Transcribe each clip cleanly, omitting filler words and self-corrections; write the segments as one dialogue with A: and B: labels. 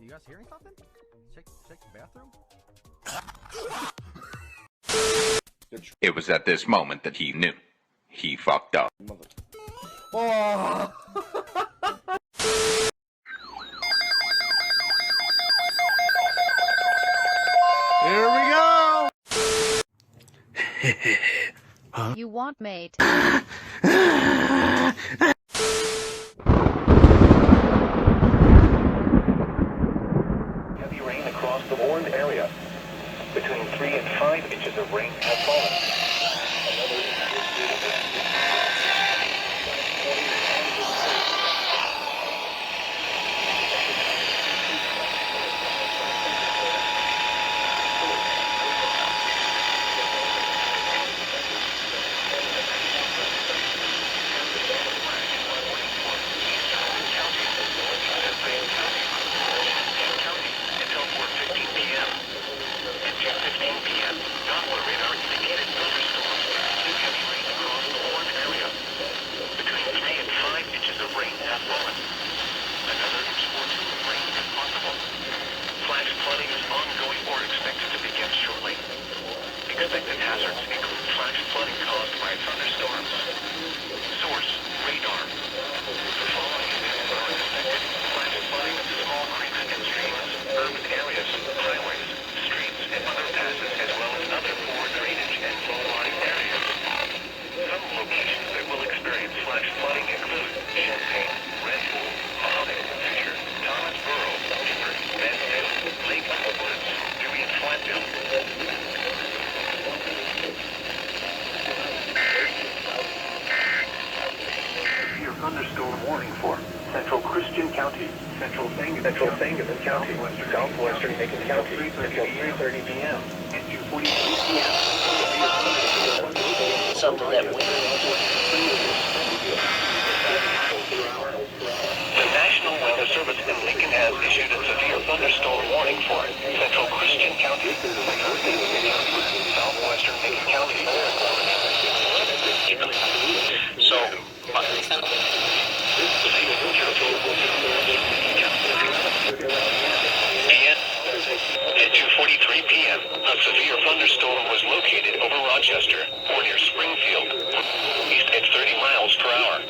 A: you guys hearing something? Check the bathroom.
B: It was at this moment that he knew. He fucked up.
A: Oh! Here we go!
C: You want mate?
D: Heavy rain across the warned area. Between 3 and 5 inches of rain have fallen. Expected hazards include flash flooding caused by thunderstorms. Source, radar. The following events are expected. Flash flooding of small creeks and streams, urban areas, highways, streets, and underpasses, as well as other poor drainage and low-lying areas. Some locations that will experience flash flooding include Champaign, Redpool, Mahoning, Fisher, Thomasboro, Gifford, Mansfield, Lake Woods, Dewey, and Flatville. Thunderstorm warning for Central Christian County, Central Sangamon County, Southwestern Macon County, until 3:30 p.m. and 2:43 p.m.
E: Something that we...
D: The National Weather Service in Lincoln has issued a severe thunderstorm warning for Central Christian County, Southwestern Macon County.
E: So,
D: At 2:43 p.m., a severe thunderstorm was located over Rochester, or near Springfield, east at 30 miles per hour.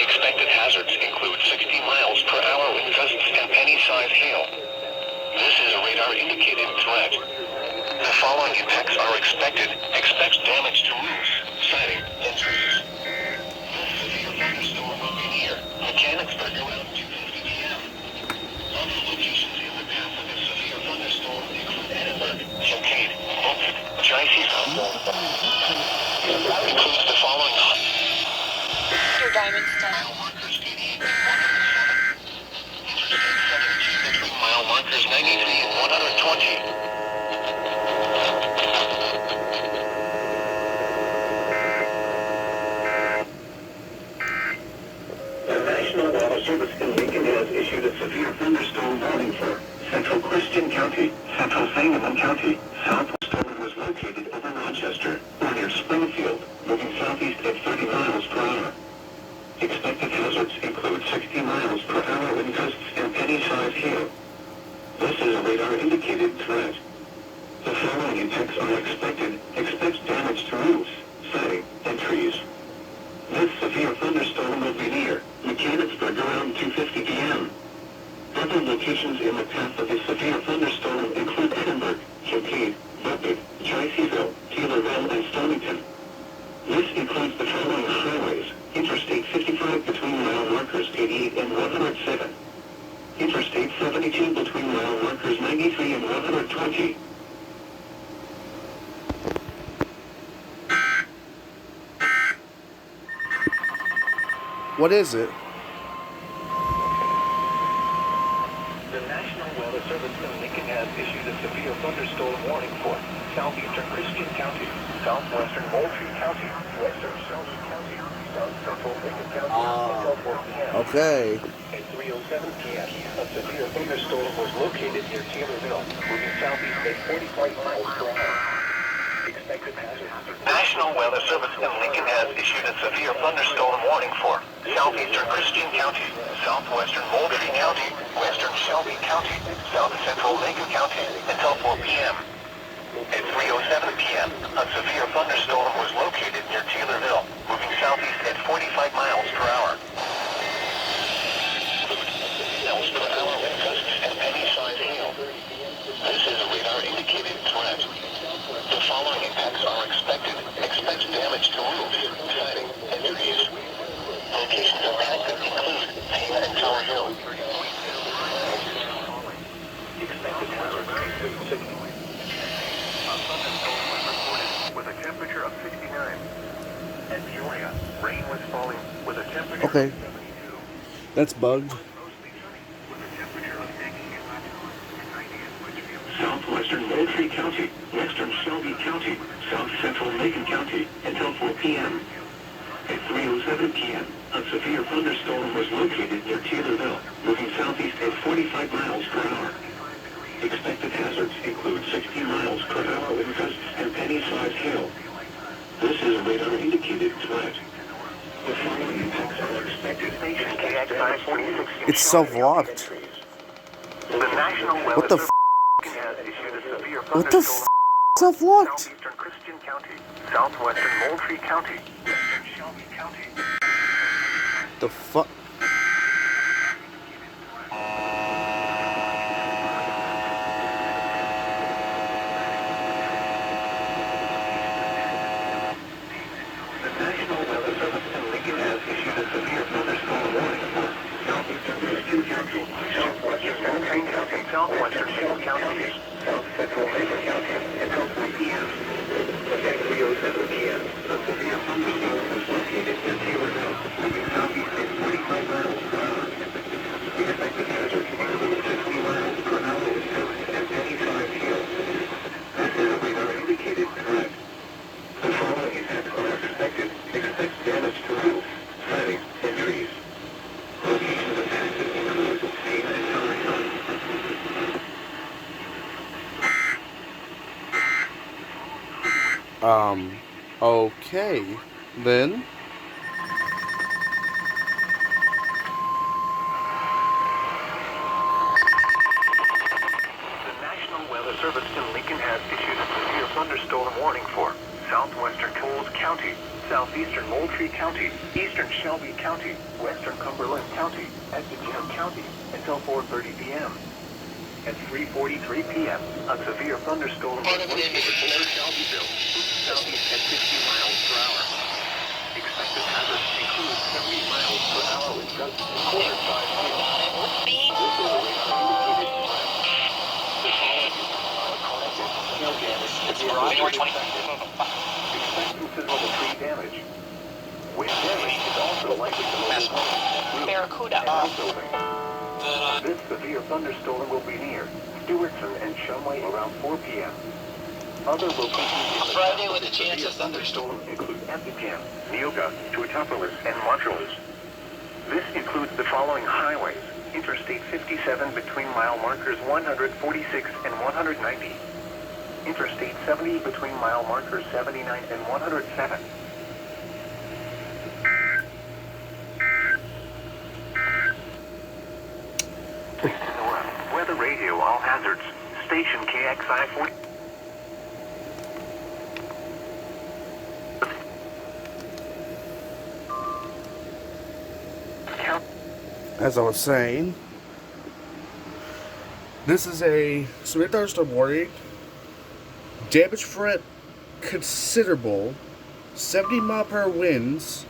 D: Expected hazards include 60 miles per hour wind gusts and penny-sized hail. This is a radar-indicated threat. The following impacts are expected. Expect damage to roofs, siding, and trees. Thunderstorm will be near. Mechanicsburg around 2:50 p.m. Other locations in the path of a severe thunderstorm include Edinburgh, Kincaid, Milford, Shelbyville. Includes the following.
C: Your diamond's done.
D: Markers 88 and 107. Interstate 72 between mile markers 93 and 120. Service in Lincoln has issued a severe thunderstorm warning for Central Christian County, Central Sangamon County. Southwestern was located over Rochester, or near Springfield, moving southeast at 30 miles per hour. Expected hazards include 60 miles per hour wind gusts and penny-sized hail. This is a radar-indicated threat. The following impacts are expected. Expect damage to roofs, siding, and trees. This severe thunderstorm will be near Mechanicsburg around 2:50 p.m. Other locations in the path of the severe thunderstorm include Edinburgh, Kincaid, Milford, Shelbyville, Taylorville, and Stonington. This includes the following highways: Interstate 55 between mile markers 88 and 107. Interstate 72 between mile markers 93 and 120.
A: What is it?
D: The National Weather Service in Lincoln has issued a severe thunderstorm warning for Southeastern Christian County, Southwestern Moultrie County, Western Shelby County, South Central Macon County, until 4 p.m.
A: Okay.
D: At 3:07 p.m., a severe thunderstorm was located near Taylorville, moving southeast at 45 miles per hour. Expected hazards. National Weather Service in Lincoln has issued a severe thunderstorm warning for southeastern Christian County, southwestern Moultrie County, western Shelby County, south central Macon County until 4 p.m. At 3:07 p.m., a severe thunderstorm was located near Taylorville, moving southeast at 45 miles per hour. Miles per hour wind gusts and penny-sized hail. This is a radar-indicated threat. The following impacts are expected. Expect damage to roofs, siding, and trees. Locations impacted include Payne and Tower Hill. Expected hazards include with a temperature of 69. At Peoria, rain was falling with a temperature
A: Okay.
D: of 72.
A: That's bugged.
D: Southwestern Moultrie County, western Shelby County, south central Macon County until 4 p.m. At 3:07 p.m., a severe thunderstorm was located near Taylorville, moving southeast at 45 miles per hour. Expected hazards include 60 miles per hour wind gusts and penny-sized hail. This is a radar-indicated threat. The following impacts are expected. HTAX-FM.
A: It's self-locked.
D: The National Weather
A: What the
D: Service has issued a severe
A: What the
D: thunderstorm.
A: self-locked?
D: Southeastern Christian County, southwestern Moultrie County, western Shelby County.
A: The fuck?
D: The National Weather Service in Lincoln has issued a severe thunderstorm warning for southeastern Christian County, southwestern Moultrie County, southwestern Shelby County, south central Macon County until 3 p.m. At 3:07 p.m., a severe thunderstorm was located near Taylorville, moving southeast at 45 miles per hour. Expected hazards include 60 miles per hour wind gusts and penny-sized hail. This is a radar-indicated threat. The following impacts are expected. Expect damage to roofs, siding, and trees. Locations impacted include Payne and Tower Hill.
A: Okay. Then.
D: The National Weather Service in Lincoln has issued a severe thunderstorm warning for southwestern Coles County, southeastern Moultrie County, eastern Shelby County, western Cumberland County, Edmonton County until 4:30 p.m. At 3:43 p.m., a severe thunderstorm was located over Shelbyville, southeast at 50 miles per hour. Expected hazards include 70 miles per hour with gusts and quarter-sized hail. This is a radar-indicated threat. The following are collected. Hail damage is expect considerable tree damage. Wind damage is also likely to move
C: Barracuda.
D: building. This severe thunderstorm will be near Stewartson and Shumway around 4 p.m. Other locations in the
E: Friday
D: south
E: with a
D: of the
E: chance
D: severe
E: of thunderstorm.
D: include Effingham, Neoga, Tuatapolis, and Montrose. This includes the following highways: Interstate 57 between mile markers 146 and 190. Interstate 70 between mile markers 79 and 107. Weather radio, all hazards. Station KXI 40.
A: As I was saying, this is a severe thunderstorm warning. Damage threat considerable. 70-mile-per-hour winds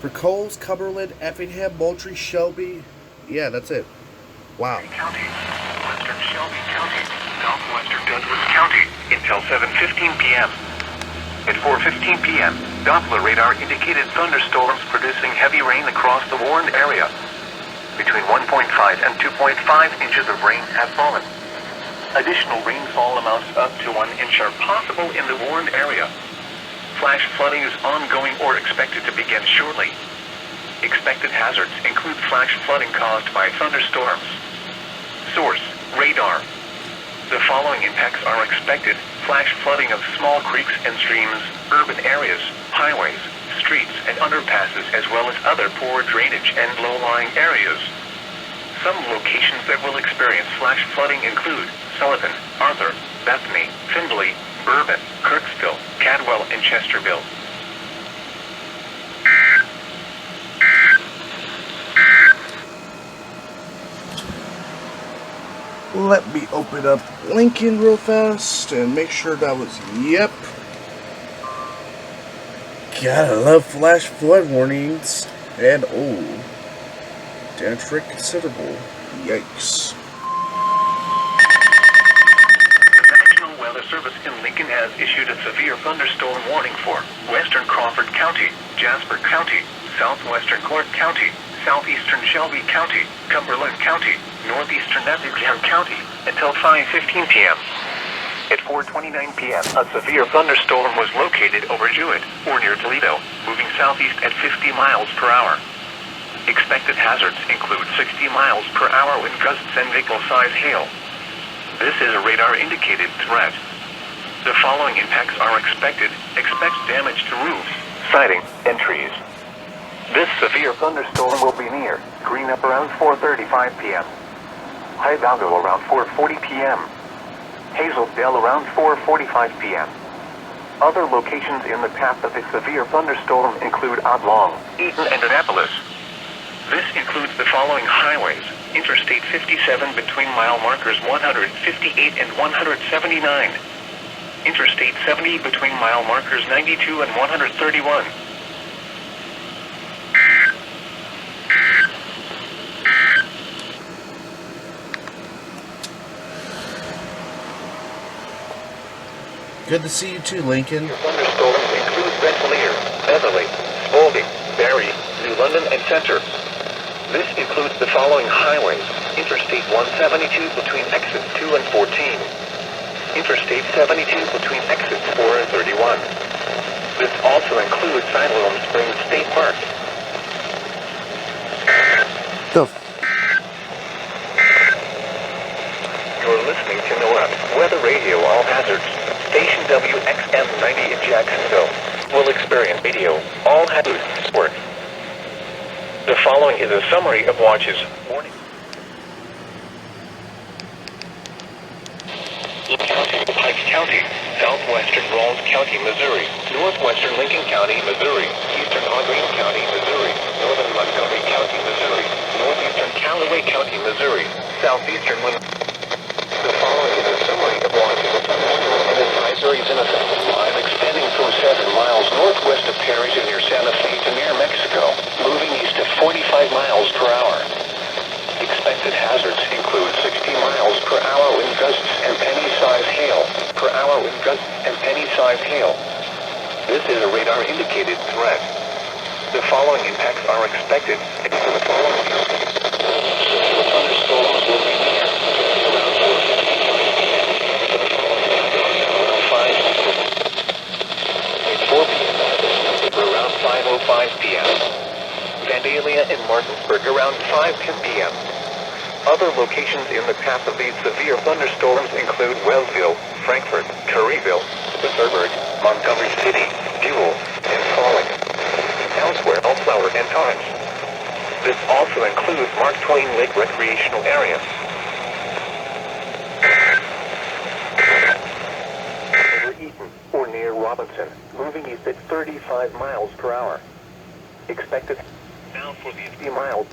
A: for Coles, Cumberland, Effingham, Moultrie, Shelby. Yeah, that's it. Wow.
D: County, western Shelby County, southwestern Douglas County until 7:15 p.m. At 4:15 p.m., Doppler radar indicated thunderstorms producing heavy rain across the warned area. Between 1.5 and 2.5 inches of rain have fallen. Additional rainfall amounts up to 1 inch are possible in the warned area. Flash flooding is ongoing or expected to begin shortly. Expected hazards include flash flooding caused by thunderstorms. Source: radar. The following impacts are expected: flash flooding of small creeks and streams, urban areas, highways, streets and underpasses, as well as other poor drainage and low-lying areas. Some locations that will experience flash flooding include Sullivan, Arthur, Bethany, Findlay, Bourbon, Kirksville, Cadwell, and Chesterville.
A: Let me open up Lincoln real fast and make sure that was yep. Gotta love flash flood warnings. And oh, damage rate considerable. Yikes.
D: The National Weather Service in Lincoln has issued a severe thunderstorm warning for Western Crawford County, Jasper County, Southwestern Clark County, Southeastern Shelby County, Cumberland County, Northeastern Effingham County until 5:15 p.m. At 4:29 p.m., a severe thunderstorm was located over Jewett, or near Toledo, moving southeast at 50 miles per hour. Expected hazards include 60 miles per hour wind gusts and vehicle-size hail. This is a radar-indicated threat. The following impacts are expected. Expect damage to roofs, siding, and trees. This severe thunderstorm will be near Greenup around 4:35 p.m. Hidalgo around 4:40 p.m. Hazeldale around 4:45 p.m. Other locations in the path of the severe thunderstorm include Oblong, Eaton, and Annapolis. This includes the following highways: Interstate 57 between mile markers 158 and 179. Interstate 70 between mile markers 92 and 131.
A: Good to see you too, Lincoln.
D: Thunderstorms include Rensselaer, Beverly, Spalding, Barry, New London, and Center. This includes the following highways: Interstate 172 between exits 2 and 14. Interstate 72 between exits 4 and 31. This also includes Siloam Springs State Park. You're listening to NOAA Weather Radio All Hazards. Station WXM 90 in Jacksonville will experience radio all hazards support. The following is a summary of watches. Warning. County, Pike County, Southwestern Rawls County, Missouri, Northwestern Lincoln County, Missouri, Eastern Audrain County, Missouri, Northern Montgomery County, Missouri, Northeastern Callaway County, Missouri, Southeastern The following is a summary of watches. An advisory is in effect live extending from 7 miles northwest of Perry to near Santa Fe to near Mexico, moving east at 45 miles per hour. Expected hazards include 60 miles per hour wind gusts and penny-size hail. Per hour wind gusts and penny-size hail. This is a radar-indicated threat. The following impacts are expected. The following thunderstorms will be near around 4 p.m. around 5:05 p.m. Vandalia and Martinsburg around 5:10 p.m. Other locations in the path of these severe thunderstorms include Wellsville, Frankfort, Curryville, Pittsburgh, Montgomery City, Jewell, and Falling. Elsewhere, Bellflower and Torrance. This also includes Mark Twain Lake Recreational Area. Over Eaton, or near Robinson, moving east at 35 miles per hour. Expected now for 50 miles,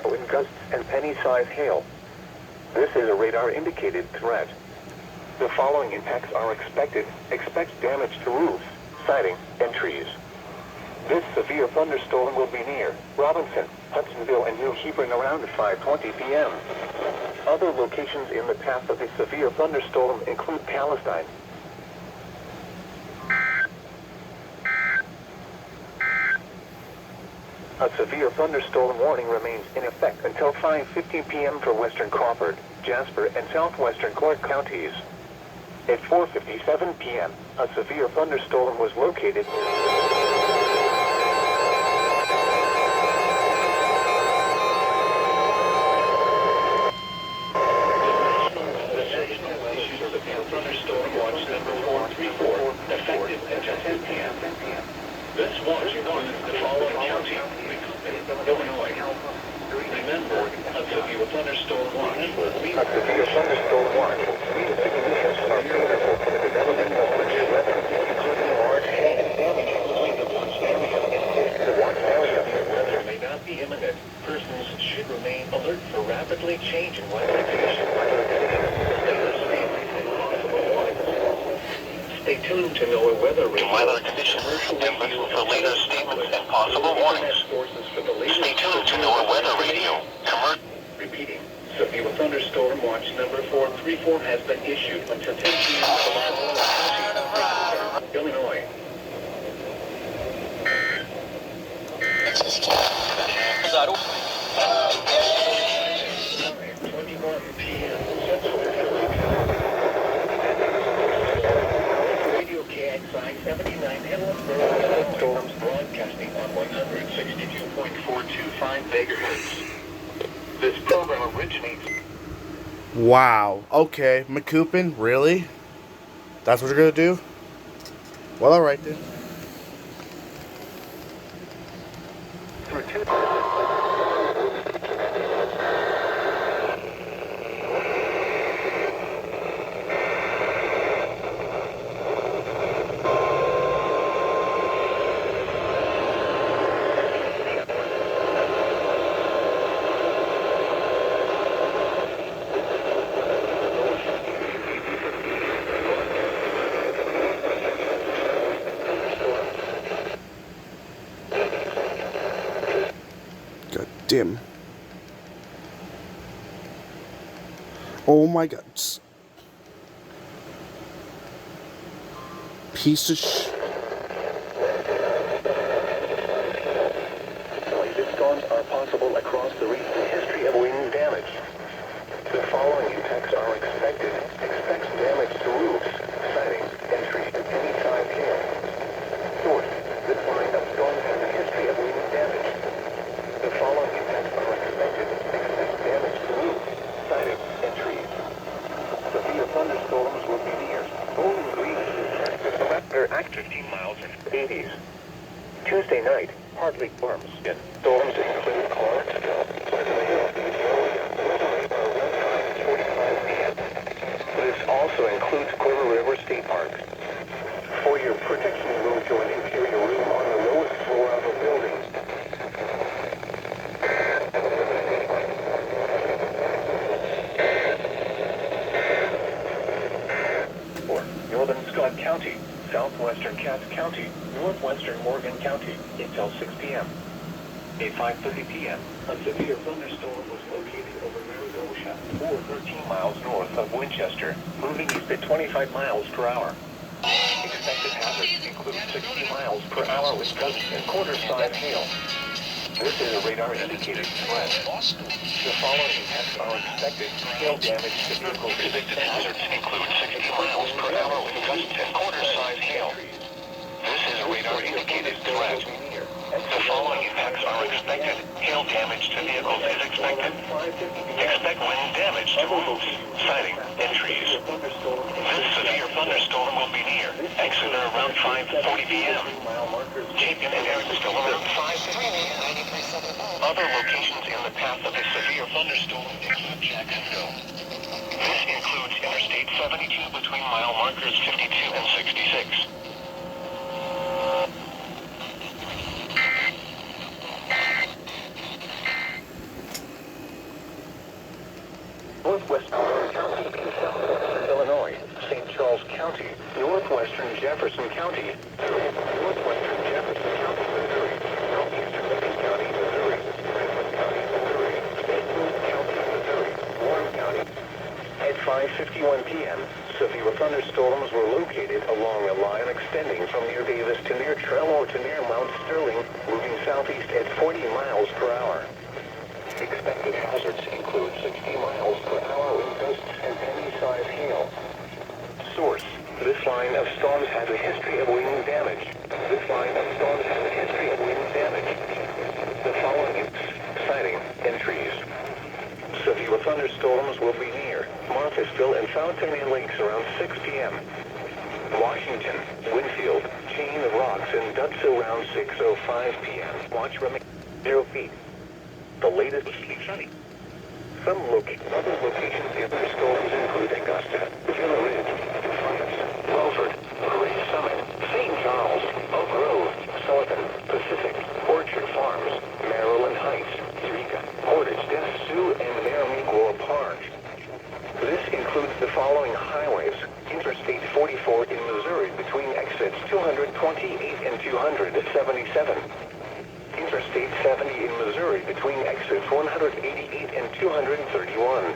D: wind gusts and penny-sized hail. This is a radar-indicated threat. The following impacts are expected. Expect damage to roofs, siding, and trees. This severe thunderstorm will be near Robinson, Hudsonville, and New Hebron around 5:20 p.m. Other locations in the path of the severe thunderstorm include Palestine. A severe thunderstorm warning remains in effect until 5:15 p.m. for western Crawford, Jasper, and southwestern Clark counties. At 4:57 p.m., a severe thunderstorm was located. Thunderstorm watch number 434, effective until 10 p.m. This watch A severe thunderstorm warning. These conditions are favorable for the development of severe weather, including large hail and damage between the watch area and the watch area. Weather may not be imminent. Persons should remain alert for rapidly changing weather conditions. Stay tuned to NOAA weather radio. Weather conditions and listen for later statements and possible warnings. Stay tuned to NOAA weather radio. Repeating. Severe thunderstorm watch number 434 has been issued until 10 p.m. tomorrow, Illinois. 21 p.m. Radio KXI-79 Taylorville storms broadcasting on 162.425 megahertz. This program originates.
A: Wow. Okay, McCoopin, really? That's what you're gonna do? Well, alright then. Dim. Oh my god. Piece of
D: Latest storms are possible across the recent history of wind damage. The following impacts are expected. Expects damage to roofs, siding, and trees, and any size hail. Source: this line of storms has a history of wind damage. The following impacts are expected. Expect damage to roofs, siding, and trees. Severe thunderstorms will be near. Bowling Green is expected. After act 15 miles in 80s. Tuesday night, partly storms. Storms include Clarksville, Pleasant Hill, Peoria, Wilmington, around 5:45 p.m. This also includes Quiver River State Park. For your protection, move to an interior room on the lowest floor of a building. Northern Scott County, southwestern Cass County, northwestern Morgan County, until 6 p.m. At 5:30 p.m., a severe thunderstorm was located over Marigosia, or 13 miles north of Winchester, moving east at 25 miles per hour. Expected hazards include 60 miles per hour with gusts and quarter-size hail. This is a radar-indicated threat. The following impacts are expected. Hail damage to vehicles. Predicted hazards include 60 miles per hour with gusts and quarter-size hail. This is a radar-indicated threat. The following impacts are expected. Hail damage to vehicles is expected. Expect wind damage to roofs, siding, and trees. This severe thunderstorm will be near. Exeter around 5:40 p.m. Chapin and Evansville around 5:50 p.m. Other locations in the path of a severe thunderstorm include Jacksonville. This includes Interstate 72 between mile markers 52 and 66. Northwestern County in southwestern Illinois, St. Charles County, northwestern Jefferson County, northwestern Jefferson County, Missouri, southeastern Lincoln County, Missouri, Franklin County, Missouri, Statesville County, Missouri, Warren County. At 5:51 p.m., severe thunderstorms were located along a line extending from near Davis to near Trell or to near Mount Sterling, moving southeast at 40 miles per hour. Expected hazards include 60 miles per hour wind gusts and penny-sized hail. Source: this line of storms has a history of wind damage. This line of storms has a history of wind damage. The following is siding and trees. Severe thunderstorms will be near Marthasville and Fountain Inn Lakes around 6 p.m. Washington, Winfield, Chain of Rocks, and Dutzville around 6:05 p.m. Watch remain 0 feet. The latest sunny. Other locations in the storms include Augusta, Villa Ridge, Defiance, Welford, Great Summit, St. Charles, Oak Grove, Sullivan, Pacific, Orchard Farms, Maryland Heights, Eureka, Portage, Des Sioux, and Maramigua Park. This includes the following highways: Interstate 44 in Missouri between exits 228 and 277. Interstate 70 in Missouri between exits 188 and 231.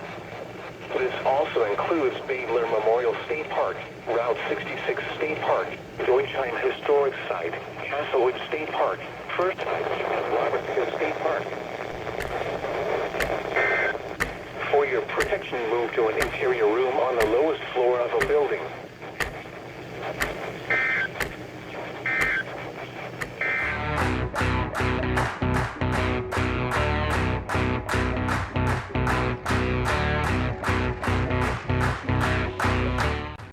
D: This also includes Baylor Memorial State Park, Route 66 State Park, Deutsheim Historic Site, Castlewood State Park, First Heights, and Robertson State Park. For your protection, move to an interior room on the lowest floor of a building.